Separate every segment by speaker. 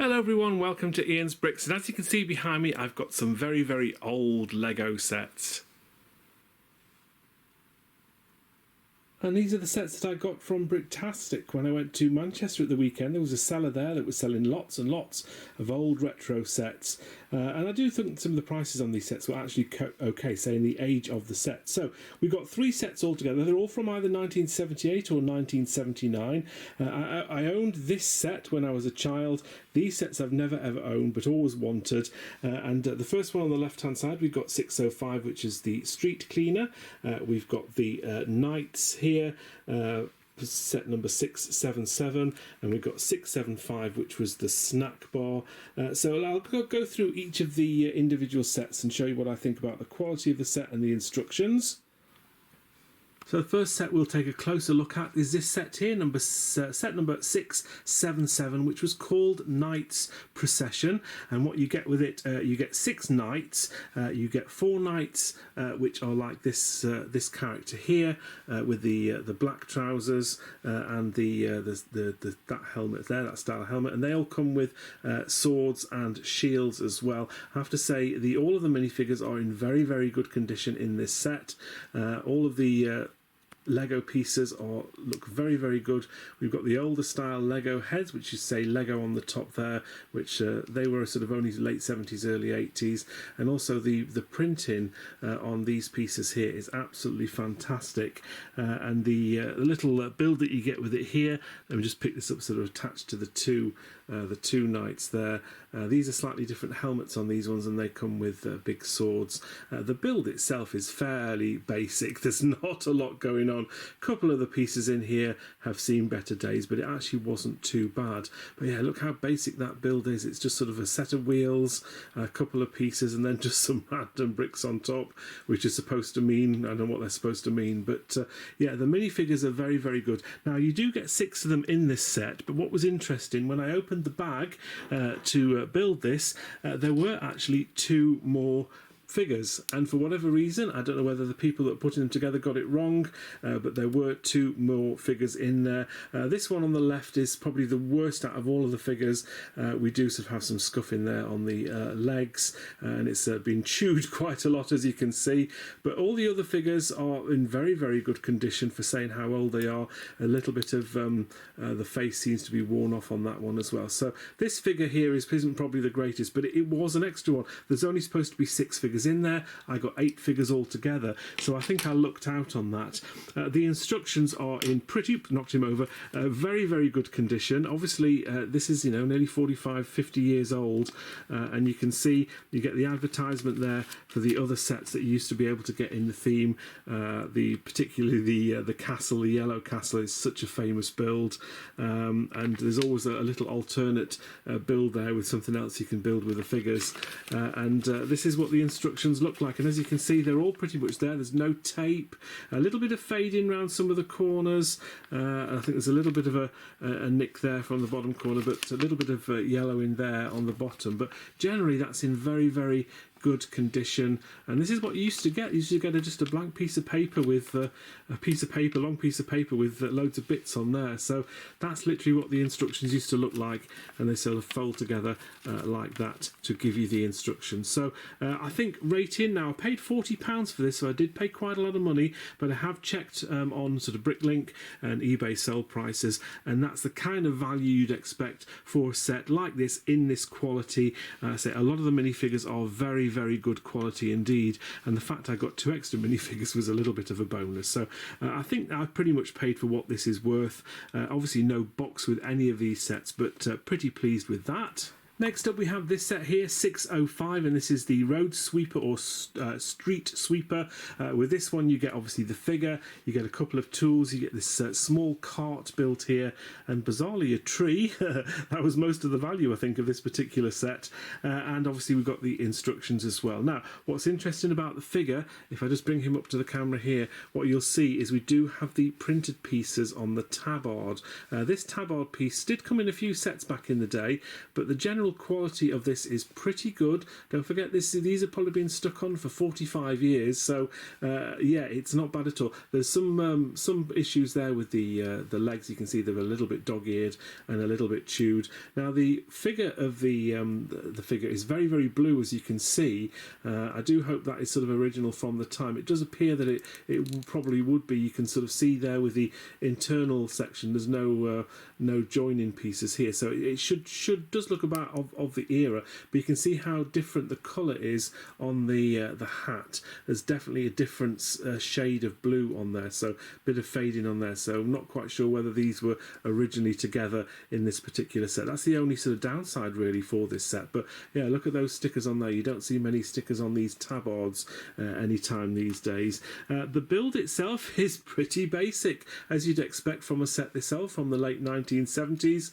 Speaker 1: Hello everyone, welcome to Ian's Bricks, and as you can see behind me I've got some very old Lego sets. And these are the sets that I got from Bricktastic when I went to Manchester at the weekend. There was a seller there that was selling lots and lots of old retro sets. And I do think some of the prices on these sets were actually okay, saying the age of the set. So we've got 3 sets altogether. They're all from either 1978 or 1979. I owned this set when I was a child. These sets I've never ever owned but always wanted. And the first one on the left hand side, we've got 605, which is the street cleaner. We've got the Knights here, set number 677, and we've got 675, which was the snack bar. So I'll go through each of the individual sets and show you what I think about the quality of the set and the instructions. So the first set we'll take a closer look at is this set here, set number 677, which was called Knights Procession. And what you get with it, you get 6 knights, you get 4 knights, which are like this this character here, with the black trousers and that helmet there, that style helmet, and they all come with swords and shields as well. I have to say, all of the minifigures are in very good condition in this set. All of the Lego pieces look very good. We've got the older style Lego heads, which you say Lego on the top there, which they were sort of only late 70s, early 80s, and also the printing on these pieces here is absolutely fantastic. And the little build that you get with it here, let me just pick this up, sort of attached to the two knights there. These are slightly different helmets on these ones, and they come with big swords. The build itself is fairly basic. There's not a lot going on. A couple of the pieces in here have seen better days, but it actually wasn't too bad. But yeah, look how basic that build is. It's just sort of a set of wheels, a couple of pieces, and then just some random bricks on top, which is supposed to mean, I don't know what they're supposed to mean, but yeah, the minifigures are very good. Now, you do get 6 of them in this set, but what was interesting, when I opened the bag to build this, there were actually 2 more figures, and for whatever reason, I don't know whether the people that were putting them together got it wrong, but there were 2 more figures in there. This one on the left is probably the worst out of all of the figures. We do sort of have some scuff in there on the legs, and it's been chewed quite a lot, as you can see, but all the other figures are in very good condition for saying how old they are. A little bit of the face seems to be worn off on that one as well. So this figure here isn't probably the greatest, but it was an extra one. There's only supposed to be 6 figures in there. I got 8 figures altogether, so I think I lucked out on that. The instructions are in knocked him over, very good condition. Obviously this is, you know, nearly 45-50 years old, and you can see you get the advertisement there for the other sets that you used to be able to get in the theme. Particularly the castle, the yellow castle, is such a famous build, and there's always a little alternate build there with something else you can build with the figures, and this is what the instructions look like. And as you can see, they're all pretty much there. There's no tape, a little bit of fading around some of the corners, and I think there's a little bit of a nick there from the bottom corner, but a little bit of yellow in there on the bottom, but generally that's in very good condition. And this is what you used to get. You used to get just a blank piece of paper with long piece of paper with loads of bits on there. So that's literally what the instructions used to look like, and they sort of fold together like that to give you the instructions. So I think rating, now I paid £40 for this, so I did pay quite a lot of money, but I have checked on sort of Bricklink and eBay sell prices, and that's the kind of value you'd expect for a set like this in this quality. I say a lot of the minifigures are very good quality indeed, and the fact I got 2 extra minifigures was a little bit of a bonus. So I think I pretty much paid for what this is worth. Obviously no box with any of these sets, but pretty pleased with that. Next up we have this set here, 605, and this is the road sweeper or street sweeper. With this one you get obviously the figure, you get a couple of tools, you get this small cart built here, and bizarrely a tree. That was most of the value, I think, of this particular set. And obviously we've got the instructions as well. Now, what's interesting about the figure, if I just bring him up to the camera here, what you'll see is we do have the printed pieces on the tabard. This tabard piece did come in a few sets back in the day, but the general general quality of this is pretty good. Don't forget these have probably been stuck on for 45 years, so yeah, it's not bad at all. There's some issues there with the legs. You can see they're a little bit dog-eared and a little bit chewed. Now the figure of the figure is very, very blue, as you can see. I do hope that is sort of original from the time. It does appear that it probably would be. You can sort of see there with the internal section, there's no joining pieces here, so it does look about of the era, but you can see how different the colour is on the hat. There's definitely a different shade of blue on there, so a bit of fading on there, so I'm not quite sure whether these were originally together in this particular set. That's the only sort of downside really for this set, but yeah, look at those stickers on there. You don't see many stickers on these tabards anytime these days. The build itself is pretty basic, as you'd expect from a set itself from the late 1970s.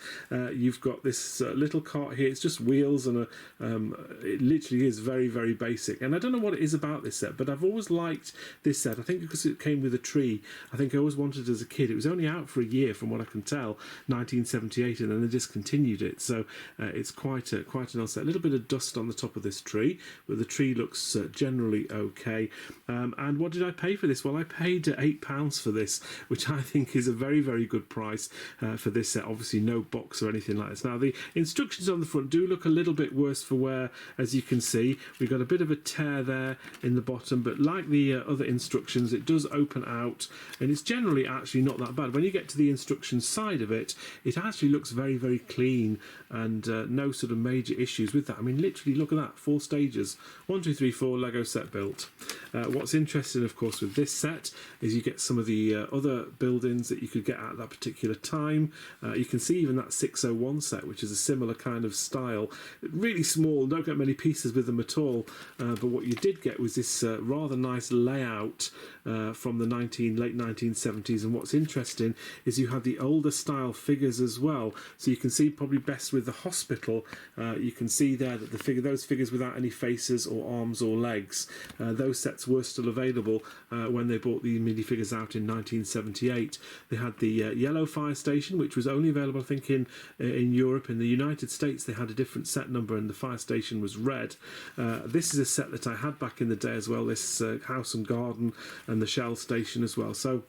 Speaker 1: You've got this little cart here. It's just wheels, and it literally is very, very basic. And I don't know what it is about this set, but I've always liked this set. I think because it came with a tree. I think I always wanted it as a kid. It was only out for a year, from what I can tell, 1978, and then they discontinued it. So it's quite an old set. A little bit of dust on the top of this tree, but the tree looks generally okay. And what did I pay for this? Well, I paid £8 for this, which I think is a very, very good price for this set. Obviously no box or anything like this. Now the instructions on the front do look a little bit worse for wear, as you can see. We've got a bit of a tear there in the bottom, but like the other instructions, it does open out, and it's generally actually not that bad. When you get to the instructions side of it, it actually looks very, very clean, and no sort of major issues with that. I mean, literally look at that, 4 stages, 1, 2, 3, 4 Lego set built. What's interesting, of course, with this set is you get some of the other buildings that you could get at that particular time. You can see even that 601 set, which is a similar kind of style. Really small, don't get many pieces with them at all, but what you did get was this rather nice layout from the late 1970s. And what's interesting is you have the older style figures as well, so you can see probably best with the hospital. You can see there that those figures without any faces or arms or legs, those sets were still available when they bought the minifigures out in 1978. They had the yellow fire station, which was only available, I think, in Europe. In the United States, they had a different set number, and the fire station was red. This is a set that I had back in the day as well, this house and garden and the shell station as well. So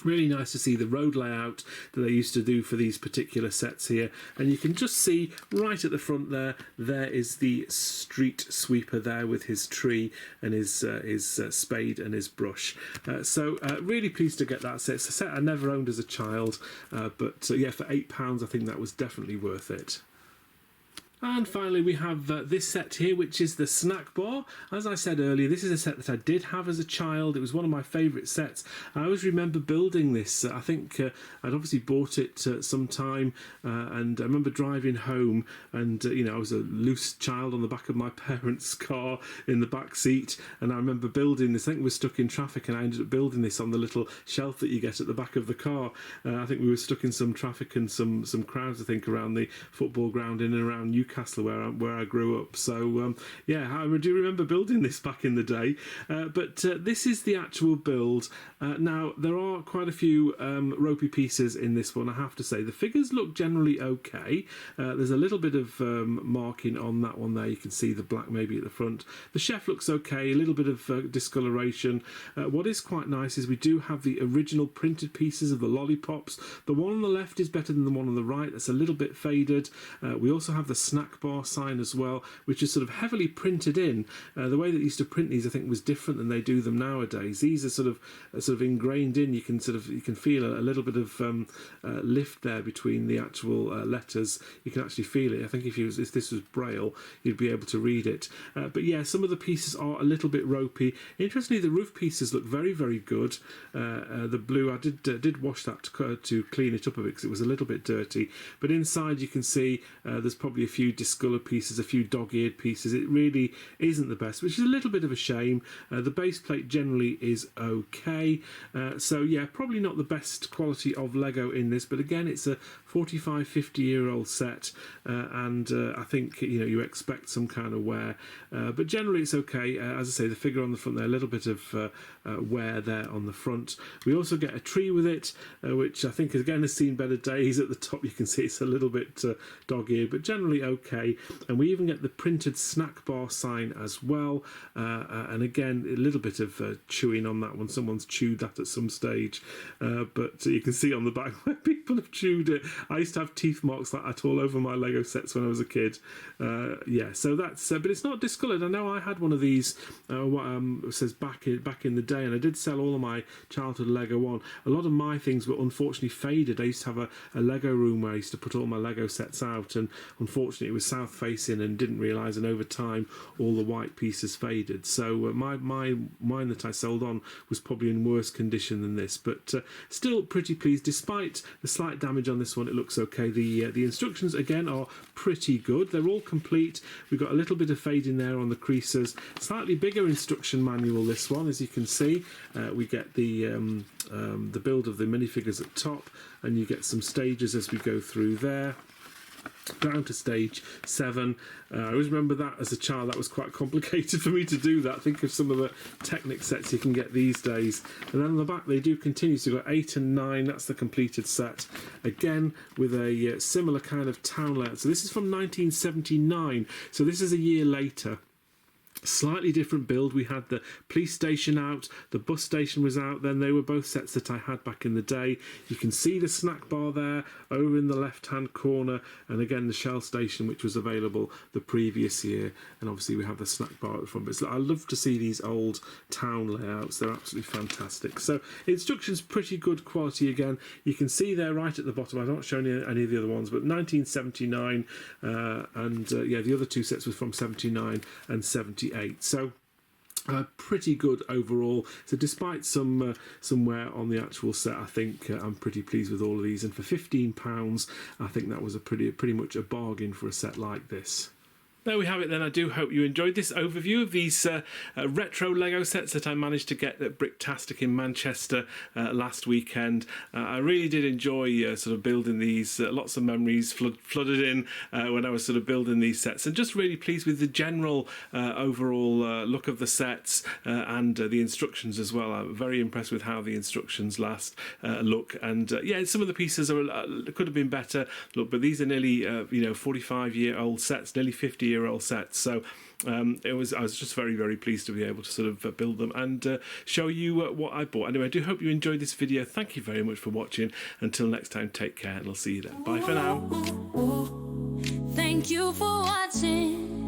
Speaker 1: really nice to see the road layout that they used to do for these particular sets here. And you can just see right at the front there is the street sweeper there with his tree and his spade and his brush. So really pleased to get that set. It's a set I never owned as a child, but yeah, for £8 I think that was definitely worth it. And finally we have this set here, which is the snack bar. As I said earlier, this is a set that I did have as a child. It was one of my favourite sets. I always remember building this. I think I'd obviously bought it sometime, and I remember driving home, and you know, I was a loose child on the back of my parents' car in the back seat, and I remember building this. I think we were stuck in traffic, and I ended up building this on the little shelf that you get at the back of the car. I think we were stuck in some traffic and some crowds, I think, around the football ground in and around Newcastle where I grew up. So yeah, I do remember building this back in the day. But this is the actual build. Now there are quite a few ropey pieces in this one, I have to say. The figures look generally okay. There's a little bit of marking on that one there. You can see the black maybe at the front. The chef looks okay, a little bit of discoloration. What is quite nice is we do have the original printed pieces of the lollipops. The one on the left is better than the one on the right. That's a little bit faded. We also have the snack bar sign as well, which is sort of heavily printed in. The way that they used to print these, I think, was different than they do them nowadays. These are sort of ingrained in. You can feel a little bit of lift there between the actual letters. You can actually feel it. I think if this was Braille, you'd be able to read it. But yeah, some of the pieces are a little bit ropey. Interestingly, the roof pieces look very, very good. The blue, I did wash that to clean it up a bit because it was a little bit dirty. But inside, you can see there's probably a few discolored pieces, a few dog-eared pieces. It really isn't the best, which is a little bit of a shame. The base plate generally is okay. So yeah, probably not the best quality of Lego in this, but again, it's a 45-50-year-old set, and I think you expect some kind of wear, but generally it's okay. As I say, the figure on the front there, a little bit of wear there on the front. We also get a tree with it, which I think again has seen better days. At the top you can see it's a little bit dog-eared, but generally okay. okay. And we even get the printed snack bar sign as well. And again, a little bit of chewing on that one. Someone's chewed that at some stage. But you can see on the back where people have chewed it. I used to have teeth marks like that all over my Lego sets when I was a kid. Yeah, so that's... but it's not discoloured. I know I had one of these, it says back in the day, and I did sell all of my childhood Lego on. A lot of my things were unfortunately faded. I used to have a Lego room where I used to put all my Lego sets out, and unfortunately it was south facing and didn't realise, and over time all the white pieces faded. So mine that I sold on was probably in worse condition than this, but still pretty pleased. Despite the slight damage on this one, it looks okay. The instructions again are pretty good. They're all complete. We've got a little bit of fading there on the creases. Slightly bigger instruction manual, this one, as you can see. We get the build of the minifigures at top, and you get some stages as we go through there, down to stage 7. I always remember that as a child. That was quite complicated for me to do that. Think of some of the Technic sets you can get these days. And then on the back they do continue, so you've got 8 and 9. That's the completed set, again with a similar kind of town layout. So this is from 1979, so this is a year later. Slightly different build. We had the police station out, the bus station was out then. They were both sets that I had back in the day. You can see the snack bar there over in the left hand corner, and again the Shell station, which was available the previous year, and obviously we have the snack bar at the front. But I love to see these old town layouts. They're absolutely fantastic. So instructions pretty good quality again. You can see there right at the bottom, I've not shown you any of the other ones, but 1979, and yeah, the other two sets were from 79 and 78. So pretty good overall. So despite some wear on the actual set, I think I'm pretty pleased with all of these. And for £15, I think that was a pretty much a bargain for a set like this. There we have it then. I do hope you enjoyed this overview of these retro Lego sets that I managed to get at Bricktastic in Manchester last weekend. I really did enjoy sort of building these. Lots of memories flooded in when I was sort of building these sets, and just really pleased with the general overall look of the sets and the instructions as well. I'm very impressed with how the instructions look, and yeah, some of the pieces could have been better look, but these are nearly 45-year-old sets, nearly 50-year-old sets. So I was just very, very pleased to be able to sort of build them and show you what I bought. Anyway, I do hope you enjoyed this video. Thank you very much for watching. Until next time, take care, and I'll see you then. Bye for now.
Speaker 2: Thank you for watching.